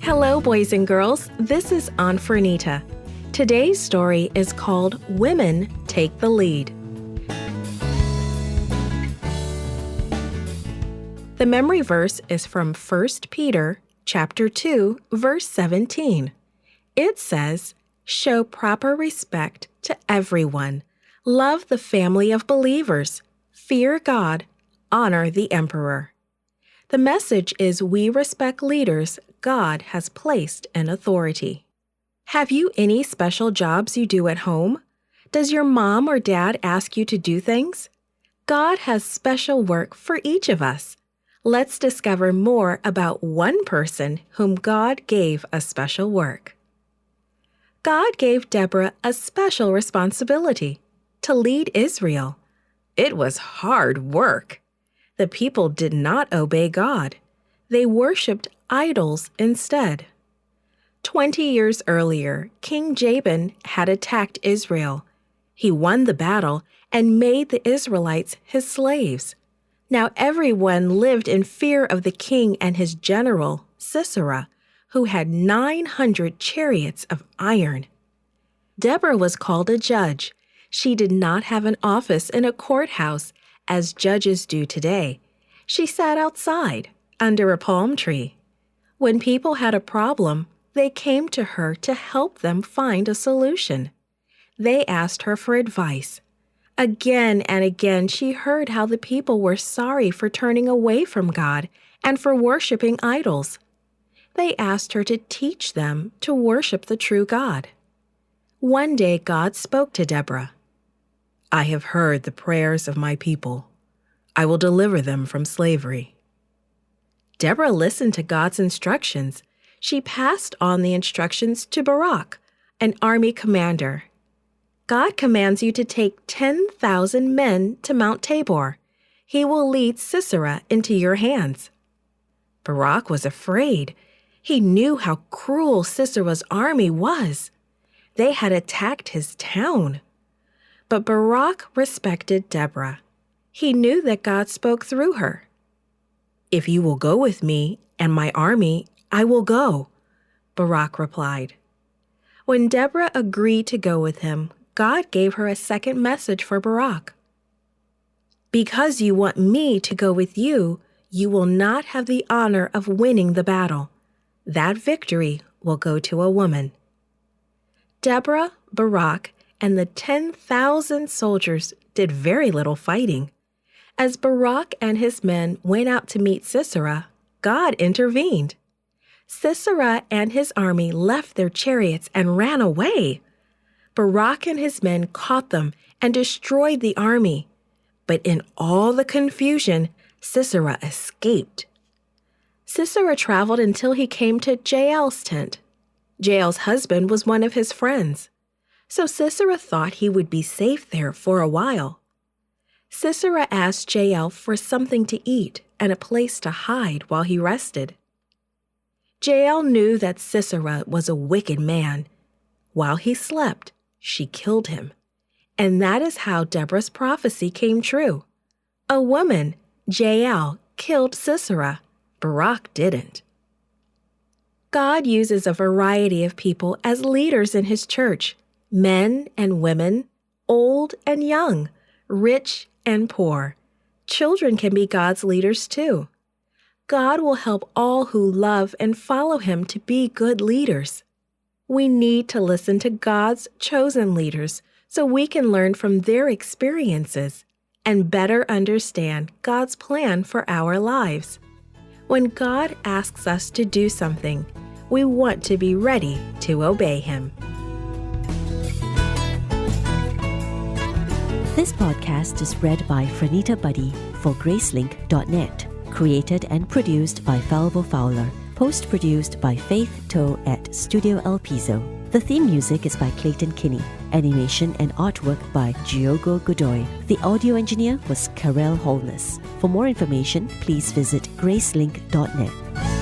Hello, boys and girls. This is Aunt Fernita. Today's story is called Women Take the Lead. The memory verse is from 1 Peter chapter 2, verse 17. It says, "Show proper respect to everyone. Love the family of believers. Fear God. Honor the emperor." The message is we respect leaders God has placed in authority. Have you any special jobs you do at home? Does your mom or dad ask you to do things? God has special work for each of us. Let's discover more about one person whom God gave a special work. God gave Deborah a special responsibility to lead Israel. It was hard work. The people did not obey God. They worshipped idols instead. 20 years earlier, King Jabin had attacked Israel. He won the battle and made the Israelites his slaves. Now everyone lived in fear of the king and his general, Sisera, who had 900 chariots of iron. Deborah was called a judge. She did not have an office in a courthouse as judges do today. She sat outside under a palm tree. When people had a problem, they came to her to help them find a solution. They asked her for advice. Again and again, she heard how the people were sorry for turning away from God and for worshiping idols. They asked her to teach them to worship the true God. One day, God spoke to Deborah. "I have heard the prayers of my people. I will deliver them from slavery." Deborah listened to God's instructions. She passed on the instructions to Barak, an army commander. God commands you to take 10,000 men to Mount Tabor. He will lead Sisera into your hands. Barak was afraid. He knew how cruel Sisera's army was. They had attacked his town. But Barak respected Deborah. He knew that God spoke through her. "If you will go with me and my army, I will go," Barak replied. When Deborah agreed to go with him, God gave her a second message for Barak. "Because you want me to go with you, you will not have the honor of winning the battle. That victory will go to a woman." Deborah, Barak, and the 10,000 soldiers did very little fighting. As Barak and his men went out to meet Sisera, God intervened. Sisera and his army left their chariots and ran away. Barak and his men caught them and destroyed the army. But in all the confusion, Sisera escaped. Sisera traveled until he came to Jael's tent. Jael's husband was one of his friends. So Sisera thought he would be safe there for a while. Sisera asked Jael for something to eat and a place to hide while he rested. Jael knew that Sisera was a wicked man. While he slept, she killed him. And that is how Deborah's prophecy came true. A woman, Jael, killed Sisera. Barak didn't. God uses a variety of people as leaders in his church, men and women, old and young, rich and poor. Children can be God's leaders too. God will help all who love and follow him to be good leaders. We need to listen to God's chosen leaders so we can learn from their experiences and better understand God's plan for our lives. When God asks us to do something, we want to be ready to obey him. This podcast is read by Fernita Buddy for Gracelink.net. Created and produced by Falvo Fowler. Post-produced by Faith Toe at Studio El Piso. The theme music is by Clayton Kinney. Animation and artwork by Giogo Godoy. The audio engineer was Karel Holness. For more information, please visit Gracelink.net.